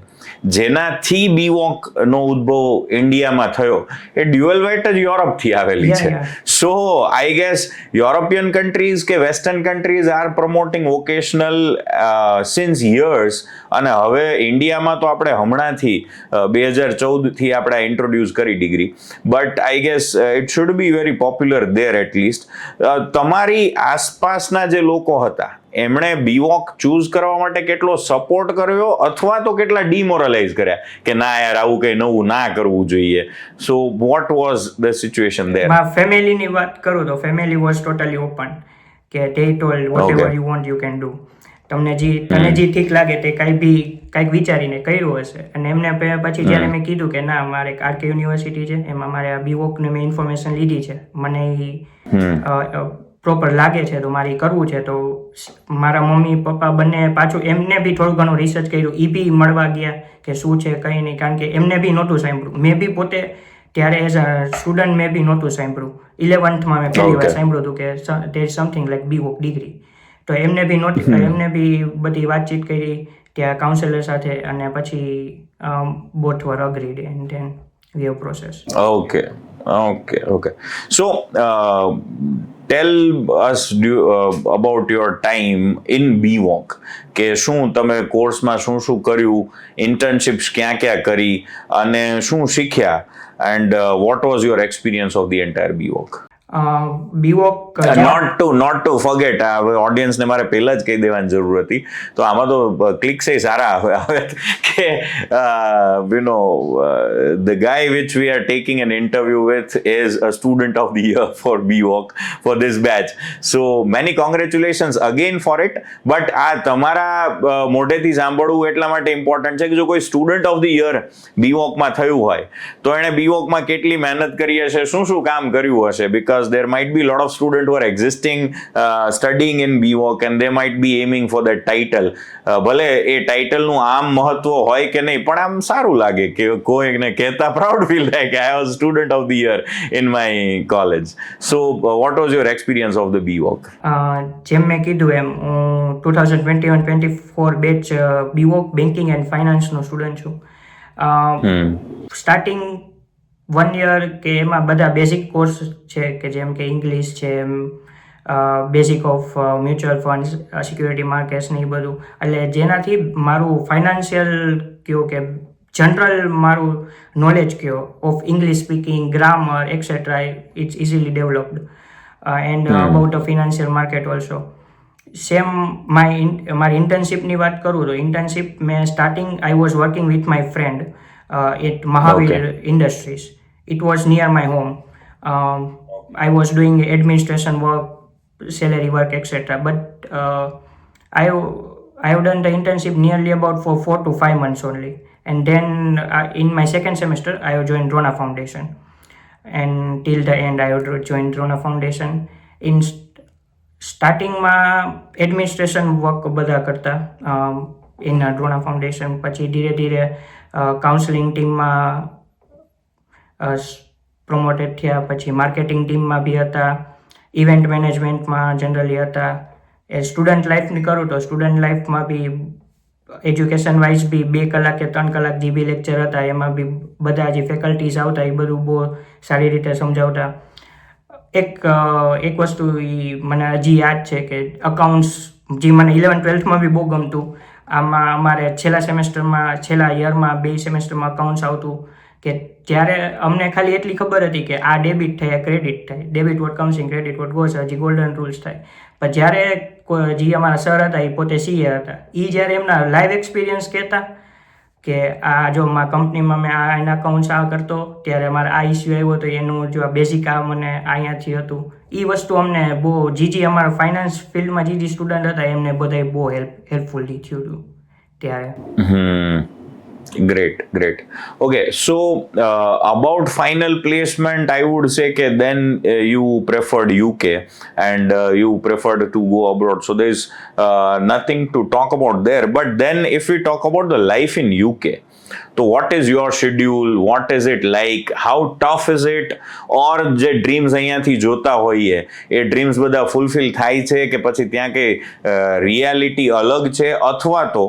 Speaker 1: જેનાથી બીવોક નો ઉદ્ભવ ઇન્ડિયામાં થયો, એ ડ્યુઅલ વેટ જ યુરોપથી આવેલી છે. So I guess European countries કે western countries are promoting vocational since years, અને હવે ઇન્ડિયામાં તો આપણે હમણાંથી 2014થી આપણે ઇન્ટ્રોડ્યુસ કરી degree, but I guess it should be very popular there at least. તમારી આસપાસના જે લોકો હતા એમણે બીવોક ચૂઝ કરવા માટે કેટલો સપોર્ટ કર્યો, અથવા તો કેટલા ડિમોરલાઇઝ કર્યા કે ના યાર આવું કંઈ નવું ના કરવું જોઈએ? So what was the situation there?
Speaker 2: ફેમિલીની વાત કરું તો ફેમિલી વોઝ ટોટલી ઓપન કે they told whatever you want you can do. તને જે ઠીક લાગે તે કાંઈક વિચારીને કર્યું હશે. અને એમને પછી જ્યારે મેં કીધું કે ના, મારે એક આરકે યુનિવર્સિટી છે, એમાં મારે આ બીવોકને મેં ઇન્ફોર્મેશન લીધી છે, મને પ્રોપર લાગે છે, તો મારે કરવું છે, તો મારા મમ્મી પપ્પા બંને પાછું એમને બી થોડું ઘણું રિસર્ચ કર્યું, એ બી મળવા ગયા કે શું છે કંઈ નહીં, કારણ કે એમને બી નહોતું સાંભળ્યું. મેં બી પોતે ત્યારે એઝ અ સ્ટુડન્ટ મેં બી નહોતું સાંભળ્યું. 11th-માં મેં પહેલી વાર સાંભળ્યું હતું કે there is something like B.Voc degree. તો એમને બી બધી વાતચીત કરી ત્યાં કાઉન્સેલર સાથે, અને પછી both were agreed and then we have process.
Speaker 1: Okay. So tell us about your time in BWOC, કે શું તમે કોર્સમાં શું કર્યું, ઇન્ટર્નશિપ્સ ક્યાં કરી અને શું શીખ્યા, and what was your experience of the entire BWOC?
Speaker 2: બીવોક
Speaker 1: નોટ ટુ ફોરગેટ, ઓડિયન્સ ને મારે પહેલા જ કહી દેવાની જરૂર હતી, તો આમાં તો ક્લિક્સ એ સારા આવે કે the guy which we are taking an interview with is a student of the year for BWalk for this batch, so many congratulations again for it. But આ તમારા મોઢેથી સાંભળવું એટલા માટે ઇમ્પોર્ટન્ટ છે કે જો કોઈ સ્ટુડન્ટ ઓફ ધ યર બીવોકમાં થયું હોય તો એણે બીવોકમાં કેટલી મહેનત કરી હશે, શું શું કામ કર્યું હશે, because there might be a lot of students who are existing studying in BWalk and they might be aiming for that title. ભલે એ ટાઇટલનું આમ મહત્વ હોય કે નહીં, પણ આમ સારું લાગે કે કોઈને કહેતા પ્રાઉડ ફીલ થાય કે I was student of the year in my college. So what was your experience of the BWalk?
Speaker 2: જેમ મેં કીધું એમ હું 2021-24 બેચ બીવોક બેન્કિંગ એન્ડ ફાઇનાન્સનો સ્ટુડન્ટ છું. સ્ટાર્ટિંગ 1 year કે એમાં બધા બેઝિક કોર્સ છે કે જેમ કે ઇંગ્લિશ છે, basic of mutual funds, security markets ને એ બધું, એટલે જેનાથી મારું ફાઇનાન્શિયલ કયો કે જનરલ મારું નોલેજ કયો of English speaking, grammar etcetera it's easily developed and about the financial market also. Same મારી ઇન્ટર્નશિપની વાત કરું તો ઇન્ટર્નશિપ મેં starting I was working with my friend at Mahavir Industries. It was near my home. I was doing administration work, salary work, etc. But I have done the internship nearly about for 4 to 5 months only. And then in my second semester, I have joined Drona Foundation. And till the end, I have joined Drona Foundation. In starting માં administration work બધા કરતા in ડ્રોના foundation, પછી ધીરે ધીરે counselling ટીમમાં promoted થયા, પછી marketing ટીમમાં બી હતા, ઇવેન્ટ મેનેજમેન્ટમાં જનરલી હતા. એ સ્ટુડન્ટ લાઈફની કરું તો સ્ટુડન્ટ લાઈફમાં બી એજ્યુકેશન વાઇઝ બી 2 કલાક કે 3 કલાક જે બી લેક્ચર હતા એમાં બી બધા જે ફેકલ્ટીઝ આવતા એ બધું બહુ સારી રીતે સમજાવતા. એક વસ્તુ મને હજી યાદ છે કે અકાઉન્ટ્સ જે મને 11th-12thમાં બી બહુ ગમતું. આમાં અમારે છેલ્લા યરમાં 2 સેમેસ્ટરમાં અકાઉન્ટ્સ આવતું કે ત્યારે અમને ખાલી એટલી ખબર હતી કે આ ડેબિટ થાય, આ ક્રેડિટ થાય, debit what comes in, credit what goes, હજી ગોલ્ડન રૂલ્સ થાય. પણ જ્યારે જે અમારા સર હતા એ પોતે CA હતા, એ જ્યારે એમના લાઈવ એક્સપિરિયન્સ કહેતા કે આ જો મારા કંપનીમાં મેં આ એના અકાઉન્ટ્સ આ કરતો ત્યારે મારે આ ઇસ્યુ આવ્યો તો એનું જો બેઝિક આ મને અહીંયાથી હતું, એ વસ્તુ અમને બહુ જે અમારા ફાઇનાન્સ ફિલ્ડમાં જે સ્ટુડન્ટ હતા એમને બધાય બહુ હેલ્પફુલ થયું હતું ત્યારે.
Speaker 1: Great. Okay, so about final placement, I would say that then you preferred UK and you preferred to go abroad. So there's nothing to talk about there. But then if we talk about the life in UK, so what is your schedule? What is it like? How tough is it? Or જે dreams અહીંયાથી જોતા હોઈએ એ dreams બધા fulfil થાય છે કે પછી ત્યાં કંઈ રિયાલિટી અલગ છે, અથવા તો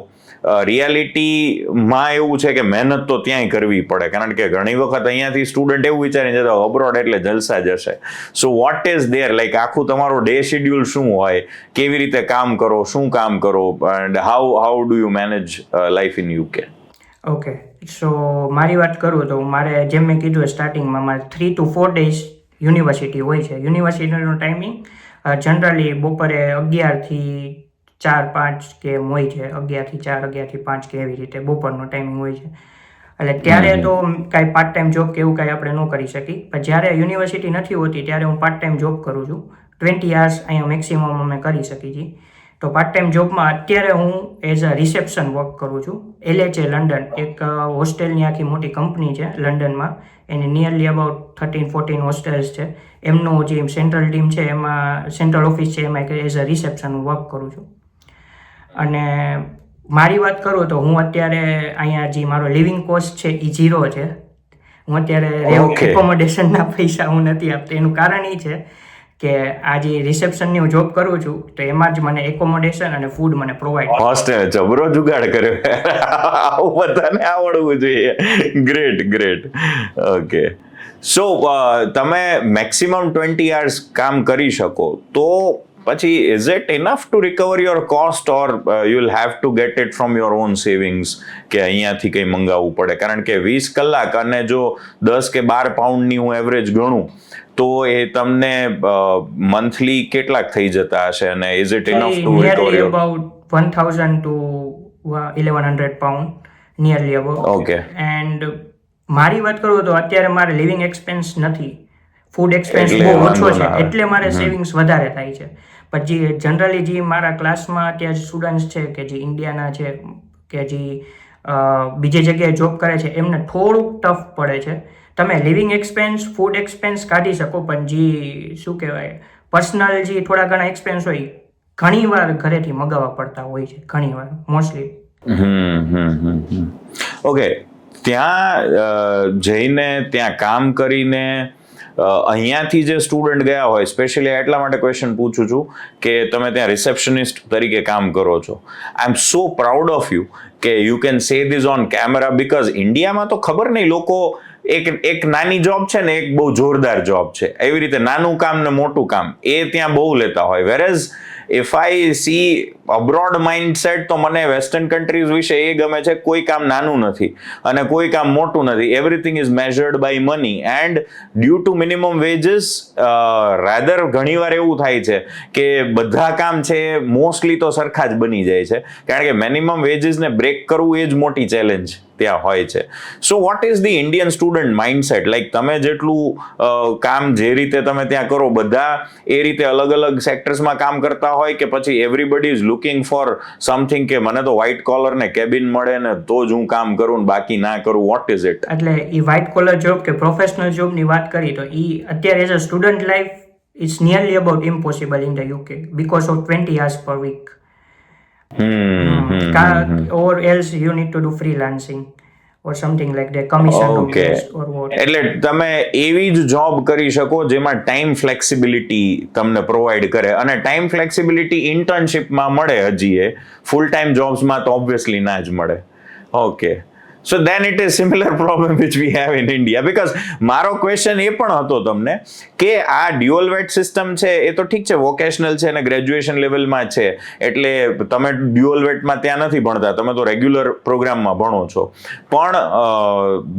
Speaker 1: રિયાલિટીમાં એવું છે કે મહેનત તો ત્યાંય કરવી પડે, કારણ કે ઘણી વખત અહીંયાથી સ્ટુડન્ટ એવું વિચારીને જતા અબ્રોડ એટલે જલસા જશે. So what is there, like આખું તમારો ડે શેડ્યુલ શું હોય, કેવી રીતે કામ કરો, શું કામ કરો, and how do you manage life in UK?
Speaker 2: Okay, so મારી વાત કરું તો મારે જેમ મેં કીધું સ્ટાર્ટિંગમાં મારે 3 to 4 days યુનિવર્સિટી હોય છે. યુનિવર્સિટીનો ટાઈમિંગ જનરલી બપોરે 11 થી 4-5 કે હોય છે, 11 થી 4, 11 થી 5 કે એવી રીતે બપોરનો ટાઈમિંગ હોય છે. એટલે ત્યારે તો કાંઈ પાર્ટ ટાઈમ જોબ કે એવું કાંઈ આપણે ન કરી શકીએ. પણ જ્યારે યુનિવર્સિટી નથી હોતી ત્યારે હું પાર્ટ ટાઈમ જોબ કરું છું. 20 hours અહીંયા મેક્સિમમ અમે કરી શકીએ છીએ. તો પાર્ટ ટાઈમ જોબમાં અત્યારે હું એઝ અ રિસેપ્શન વર્ક કરું છું. LHA લંડન એક હોસ્ટેલની આખી મોટી કંપની છે લંડનમાં, એની નિયરલી અબાઉટ 13-14 હોસ્ટેલ્સ છે. એમનું જે સેન્ટ્રલ ટીમ છે એમાં સેન્ટ્રલ ઓફિસ છે એમાં એઝ અ રિસેપ્શન હું વર્ક કરું છું. અને મારી વાત કરું તો હું અત્યારે અહીંયા જે મારો લિવિંગ કોસ્ટ છે એ 0 છે. હું અત્યારે એકોમોડેશનના પૈસા હું નથી આપતો. એનું કારણ એ છે કે આ જે રિસેપ્શનની હું જોબ કરું છું તો એમાં જ મને એકોમોડેશન અને ફૂડ મને પ્રોવાઈડ.
Speaker 1: હોસ્ટેલ જબરો જુગાડ કર્યો, આવું બધાને આવડવું જોઈએ. ગ્રેટ. ઓકે, સો તમે મેક્સિમમ 20 hours કામ કરી શકો તો પછી is it enough to recover your cost, or you'll have to get it from your own savings કે અહીંયાથી કંઈ મંગાવવું પડે? કારણ કે 20 કલાક અને જો 10 કે 12 પાઉન્ડની હું એવરેજ ગણું તો એ તમને મંથલી કેટલાક થઈ જતા હશે અને is it enough to recover
Speaker 2: nearly
Speaker 1: your?
Speaker 2: About 1000 to 1100 pound nearly about.
Speaker 1: Okay.
Speaker 2: And મારી વાત કરું તો અત્યારે મારે લિવિંગ એક્સપેન્સ નથી, ફૂડ એક્સપેન્સ
Speaker 1: એટલે
Speaker 2: બહુ
Speaker 1: વાંધો
Speaker 2: ઓછો છે,
Speaker 1: ના આવે.
Speaker 2: એટલે મારે સેવિંગ્સ વધારે થાય છે. પણ જે જનરલી જે મારા ક્લાસમાં અત્યારે સ્ટુડન્ટ્સ છે કે જે ઇન્ડિયાના છે કે જે બીજી જગ્યાએ જોબ કરે છે, એમને થોડુંક ટફ પડે છે. તમે લિવિંગ એક્સપેન્સ, ફૂડ એક્સપેન્સ કાઢી શકો, પણ જે શું કહેવાય પર્સનલ જે થોડા ઘણા એક્સપેન્સ હોય ઘણી વાર ઘરેથી મગાવવા પડતા હોય છે, ઘણી વાર મોસ્ટલી.
Speaker 1: ઓકે, ત્યાં જઈને ત્યાં કામ કરીને અહીંયાથી જે સ્ટુડન્ટ ગયા હોય, સ્પેશિયલી એટલા માટે ક્વેશ્ચન પૂછું છું કે તમે ત્યાં રિસેપ્શનિસ્ટ તરીકે કામ કરો છો. આઈ એમ સો પ્રાઉડ ઓફ યુ કે you can say this on camera, because ઇન્ડિયામાં તો ખબર નહીં, લોકો એક નાની જોબ છે ને એક બહુ જોરદાર જોબ છે, એવી રીતે નાનું કામ ને મોટું કામ એ ત્યાં બહુ લેતા હોય. Whereas if I see abroad mindset, તો મને વેસ્ટર્ન કન્ટ્રીઝ વિશે એ ગમે છે, કોઈ કામ નાનું નથી અને કોઈ કામ મોટું નથી. Everything is measured by money and due to minimum wages. Rather ઘણીવાર એવું થાય છે કે બધા કામ છે મોસ્ટલી તો સરખા જ બની જાય છે, કારણ કે મિનિમમ વેજીસને બ્રેક કરવું એ જ મોટી ચેલેન્જ ત્યાં હોય છે. So what is the Indian student mindset? Like તમે જેટલું કામ જે રીતે તમે ત્યાં કરો, બધા એ રીતે અલગ અલગ સેક્ટર્સમાં કામ કરતા હોય કે પછી everybody is looking for something કે મને તો વ્હાઇટ કોલર ને કેબિન મળે ને તો જ હું કામ કરું ને બાકી ના કરું? Vote is it?
Speaker 2: એટલે એ વ્હાઇટ કોલર જોબ કે પ્રોફેશનલ જોબની વાત કરી તો એ અત્યારે as a student life is nearly about impossible in the UK because of 20 hours per week. Or else you need to do freelancing or something like that, commission based or what.
Speaker 1: એટલે તમે એવી જ job કરી શકો જેમાં time flexibility તમને provide કરે, અને ટાઈમ ફ્લેક્સિબિલિટી ઇન્ટર્નશિપમાં મળે. હજી એ ફૂલ ટાઈમ જોબ્સમાં તો ઓબ્વિયસલી ના જ મળે. Okay, so then it is similar problem which we have in India. Because મારો ક્વેશ્ચન એ પણ હતો તમને કે આ ડ્યુઅલ વેટ સિસ્ટમ છે એ તો ઠીક છે, વોકેશનલ છે અને ગ્રેજ્યુએશન લેવલમાં છે, એટલે તમે ડ્યુઅલ વેટમાં ત્યાં નથી ભણતા, તમે તો રેગ્યુલર પ્રોગ્રામમાં ભણો છો. પણ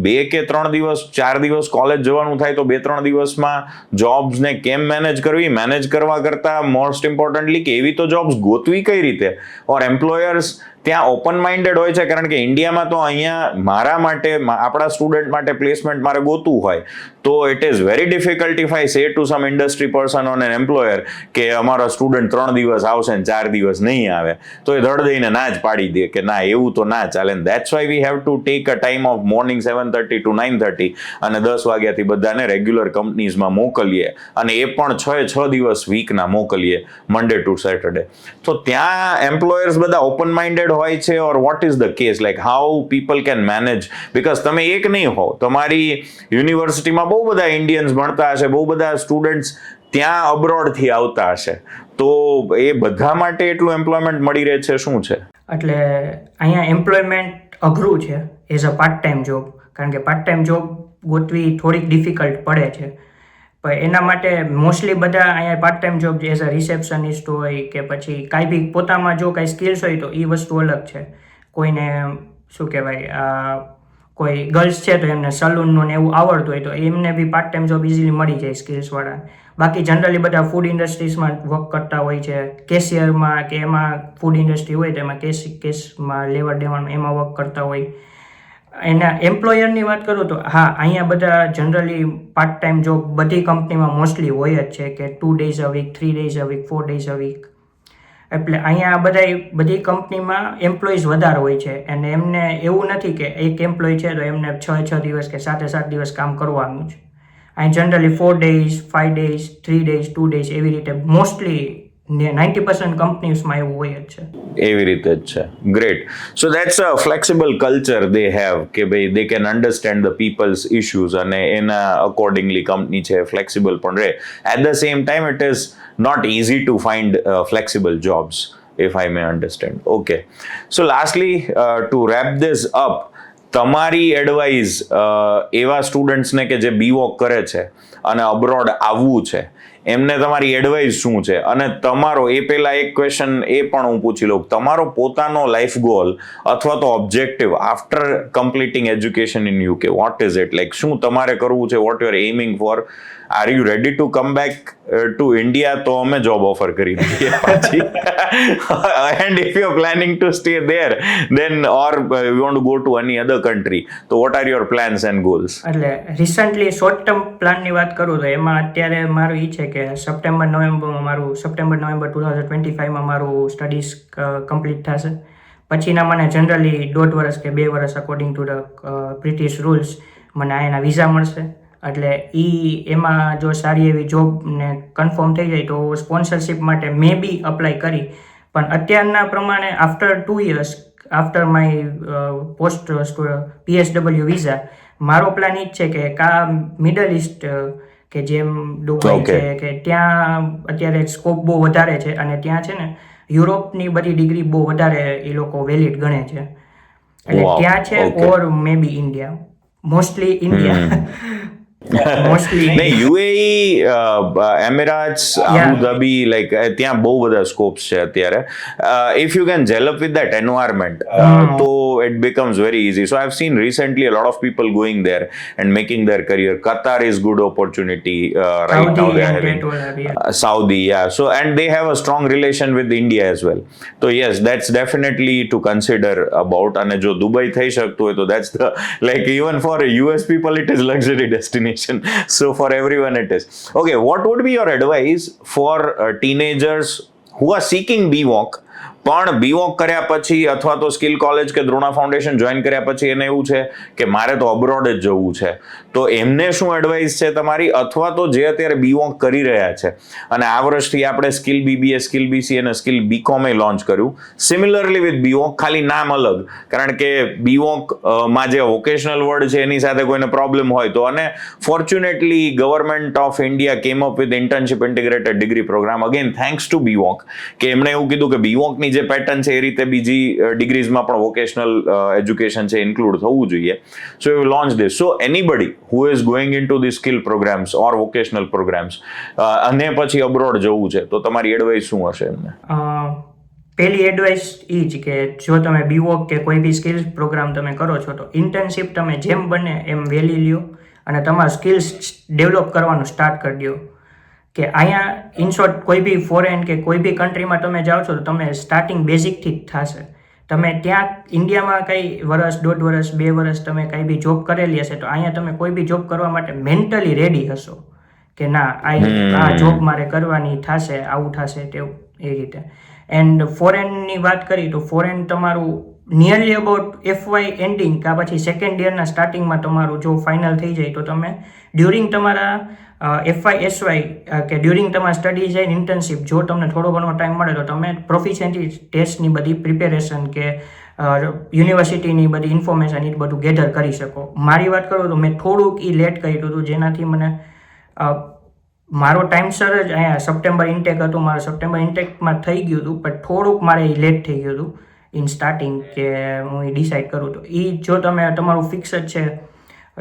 Speaker 1: 2 કે 3 દિવસ 4 દિવસ કોલેજ જવાનું થાય તો 2-3 દિવસમાં જોબ્સને કેમ મેનેજ કરવી? મેનેજ કરવા કરતાં મોસ્ટ ઇમ્પોર્ટન્ટલી કે એવી તો જોબ્સ ગોતવી કઈ રીતે? ઓર એમ્પ્લોયર્સ ત્યાં ઓપન માઇન્ડેડ હોય છે? કારણ કે ઇન્ડિયામાં તો અહીંયા મારા માટે, આપણા સ્ટુડન્ટ માટે પ્લેસમેન્ટ મારે ગોતવું હોય તો it is very difficult if I say to some industry person on an employer કે અમારો સ્ટુડન્ટ 3 દિવસ આવશે ને 4 દિવસ નહીં આવે, તો એ ધડ દઈને ના જ પાડી દે કે ના, એવું તો ના ચાલે. That's why we have to take a time of morning 7:30 to 9:30 અને 10 વાગ્યાથી બધાને રેગ્યુલર કંપનીઝમાં મોકલીએ, અને એ પણ 6 દિવસ વીકના મોકલીએ, મંડે ટુ સેટરડે. તો ત્યાં એમ્પ્લોયર્સ બધા ઓપન માઇન્ડેડ હોય છે, ઓર what is the case? Like how people can manage? Because તમે એક નહીં હો, તમારી યુનિવર્સિટીમાં બહુ બધા ઇન્ડિયન્સ ભણતા હશે, બહુ બધા સ્ટુડન્ટ્સ ત્યાં અબ્રોડથી આવતા હશે, તો એ બધા માટે એટલું એમ્પ્લોયમેન્ટ મળી રહે છે, શું છે?
Speaker 2: એટલે અહીંયા એમ્પ્લોયમેન્ટ અઘરું છે as a part time job, કારણ કે પાર્ટ ટાઈમ જોબ ગોતવી થોડીક ડિફિકલ્ટ પડે છે. પણ એના માટે મોસ્ટલી બધા અહીંયા part time job as a receptionist હોય કે પછી કાંઈ બી પોતામાં જો કાંઈ સ્કિલ્સ હોય તો એ વસ્તુ અલગ છે. કોઈને શું કહેવાય, કોઈ ગર્લ્સ છે તો એમને સલૂનનું ને એવું આવડતું હોય તો એમને બી પાર્ટ ટાઈમ જોબ ઇઝીલી મળી જાય સ્કિલ્સવાળા. બાકી જનરલી બધા ફૂડ ઇન્ડસ્ટ્રીઝમાં વર્ક કરતા હોય છે, કેશિયરમાં કે એમાં ફૂડ ઇન્ડસ્ટ્રી હોય તો એમાં કેશમાં લેવડ દેવાનું એમાં વર્ક કરતા હોય. એના એમ્પ્લોયરની વાત કરું તો હા, અહીંયા બધા જનરલી પાર્ટ ટાઈમ જોબ બધી કંપનીમાં મોસ્ટલી હોય જ છે કે 2 days a week, 3 days a week, 4 days a week. એટલે અહીંયા બધી કંપનીમાં એમ્પ્લોઈઝ વધારે હોય છે, અને એમને એવું નથી કે એક એમ્પ્લોય છે તો એમને 6 દિવસ કે 7 દિવસ કામ કરવાનું છે. અહીં generally 4 days, 5 days, 3 days, 2 days એવી રીતે મોસ્ટલી 90% કંપનીઝમાં એવું હોય જ છે.
Speaker 1: એવી રીતે જ છે. Great. So that's a flexible culture they have કે ભાઈ they can understand the people's issues, અને એના અકોર્ડિંગલી કંપની છે ફ્લેક્સિબલ પણ રહે. At the same time it is not easy to find flexible jobs, if I may understand. Okay. So lastly, to wrap this up, તમારી advice એવા સ્ટુડન્ટ્સને કે જે B.Voc કરે છે અને અબ્રોડ આવવું છે, એમને તમારી એડવાઇસ શું છે? અને તમારો એ પહેલા એક ક્વેશ્ચન એ પણ હું પૂછી લઉં, તમારો પોતાનો લાઈફ ગોલ અથવા તો objective after completing education in UK, what is it? Like શું તમારે કરવું છે? What you are aiming for? Are you ready to come back to India? તો અમે જોબ ઓફર કરી દઈએ પછી. And if you are planning to stay there then or you want to go to any other country, તો what are your plans and goals?
Speaker 2: એટલે recently short term પ્લાનની વાત કરું તો એમાં અત્યારે મારું એ છે કે સપ્ટેમ્બર નવેમ્બર 2025માં મારું સ્ટડીઝ કમ્પ્લીટ થશે. પછીના મને જનરલી 1.5 વર્ષ કે 2 વર્ષ according to the British rules મને અહીંયાના વિઝા મળશે. એટલે એમાં જો સારી એવી જોબ ને કન્ફર્મ થઈ જાય તો સ્પોન્સરશિપ માટે મે બી અપ્લાય કરી. પણ અત્યારના પ્રમાણે after 2 years after my post PSW visa મારો પ્લાન એ જ છે કે કા મિડલ ઇસ્ટ કે જેમ દુબઈ છે કે ત્યાં અત્યારે સ્કોપ બહુ વધારે છે અને ત્યાં છે ને યુરોપની બધી ડિગ્રી બહુ વધારે એ લોકો વેલિડ ગણે છે. એટલે ત્યાં છે or may be India, mostly India.
Speaker 1: નહીં, UAE, Emirates, Abu Dhabi, like ત્યાં બહુ બધા સ્કોપ્સ છે અત્યારે. If you can gel up with that environment તો it becomes very easy. So I have seen recently a lot of people going there and making their career. Qatar is good opportunity right now. They are having Saudi, yeah. So and they have a strong relation with India as well. So yes, that's definitely to consider about. અને જો Dubai થઈ શકતું હોય તો that's the, like even for US people it is luxury destination. So for everyone it is. Okay, what would be your advice for teenagers who are seeking BWOC પણ BWOC કર્યા પછી અથવા તો સ્કિલ કોલેજ કે Drona foundation join કર્યા પછી એને એવું છે કે મારે તો અબ્રોડ જ જવું છે, તો એમને શું એડવાઇસ છે તમારી? અથવા તો જે અત્યારે BWOC કરી રહ્યા છે અને આ વર્ષથી આપણે સ્કિલ BBA, સ્કિલ BCA અને સ્કિલ BCom લોન્ચ કર્યું સિમિલરલી વિથ BWOC, ખાલી નામ અલગ, કારણ કે BWOC માં જે વોકેશનલ વર્ડ છે એની સાથે કોઈને પ્રોબ્લેમ હોય તો. અને fortunately government of India came up with internship integrated degree programme, again thanks to BWOC, કે એમણે એવું કીધું કે BWOC ની જે પેટર્ન છે એ રીતે બીજી ડિગ્રીઝમાં પણ વોકેશનલ એજ્યુકેશન છે ઇન્ક્લુડ થવું જોઈએ. So you launch this. So anybody who is going in to the skill programmes or vocational programmes અને પછી અબ્રોડ જવું છે તો તમારી એડવાઇસ શું હશે એમને?
Speaker 2: પહેલી એડવાઇસ એ જ કે જો તમે BWOC કે કોઈ બી સ્કિલ્સ પ્રોગ્રામ તમે કરો છો તો ઇન્ટર્નશિપ તમે જેમ બને એમ વહેલી લ્યો અને તમારા સ્કિલ્સ ડેવલપ કરવાનું સ્ટાર્ટ કરી દો. કે અહીંયા ઇન શોર્ટ કોઈ બી ફોરેન કે કોઈ બી કન્ટ્રીમાં તમે જાઓ છો તો તમે સ્ટાર્ટિંગ બેઝિકથી જ થશે. તમે ત્યાં ઇન્ડિયામાં કંઈ વર્ષ, 1.5 વર્ષ, 2 વર્ષ તમે કંઈ બી જોબ કરેલી હશે તો અહીંયા તમે કોઈ બી જોબ કરવા માટે મેન્ટલી રેડી હશો કે ના આ જોબ મારે કરવાની થશે, આવું થશે તેવું, એ રીતે. એન્ડ ફોરેનની વાત કરી તો ફોરેન તમારું નિયરલી અબાઉટ FY એન્ડિંગ કાં પછી સેકન્ડ યરના સ્ટાર્ટિંગમાં તમારું જો ફાઇનલ થઈ જાય તો તમે ડ્યુરિંગ તમારા FY SY કે ડ્યુરિંગ તમારા સ્ટડીઝ એન્ડ ઇન્ટર્નશિપ જો તમને થોડો ઘણો ટાઈમ મળે તો તમે પ્રોફિશિયન્સી ટેસ્ટની બધી પ્રિપેરેશન કે યુનિવર્સિટીની બધી ઇન્ફોર્મેશન એ બધું ગેધર કરી શકો. મારી વાત કરું તો મેં થોડુંક લેટ કર્યું હતું જેનાથી મને મારો ટાઈમસર જ અહીંયા સપ્ટેમ્બર ઇન્ટેક હતું, મારું સપ્ટેમ્બર ઇન્ટેકમાં થઈ ગયું હતું, પણ થોડુંક મારે લેટ થઈ ગયું હતું ઇન સ્ટાર્ટિંગ કે હું એ ડિસાઇડ કરું તો. એ જો તમે તમારું ફિક્સ જ છે,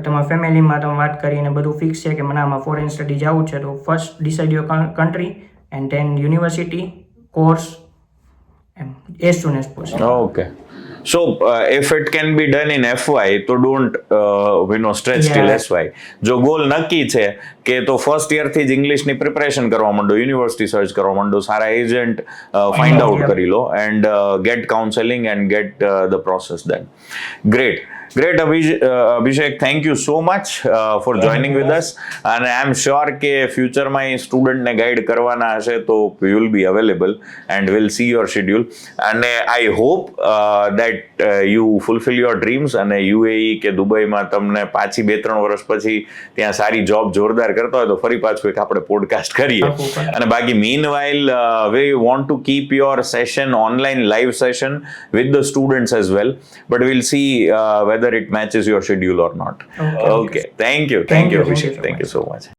Speaker 2: તમારા ફેમિલીમાં તમે વાત કરીને બધું ફિક્સ છે કે મને આમાં ફોરેન સ્ટડી જવું છે તો first decide your country and then university course as soon as possible.
Speaker 1: Okay. So if it can be done in FY તો don't stretch till SY. જો ગોલ નક્કી છે કે તો ફર્સ્ટ યરથી જ ઇંગ્લિશની પ્રિપરેશન કરવા માંડો, યુનિવર્સિટી સર્ચ કરવા માંડો, સારા એજન્ટ ફાઇન્ડ આઉટ કરી લો and get counselling and get the process done. Great, Abhishek, thank you so much for joining with us. And I am sure કે ફ્યુચરમાં એ સ્ટુડન્ટને ગાઈડ કરવાના હશે તો you will be available and we'll see your schedule. અને I hope that you fulfill your dreams અને UAE કે દુબઈમાં તમને પાછી 2-3 વર્ષ પછી ત્યાં સારી જોબ જોરદાર કરતા હોય તો ફરી પાછું એક આપણે પોડકાસ્ટ કરીએ. અને બાકી meanwhile we want to keep your session online, live session with the students as well, but we'll see whether it matches your schedule or not. Okay. Thank you, Abhishek. Thank you so much.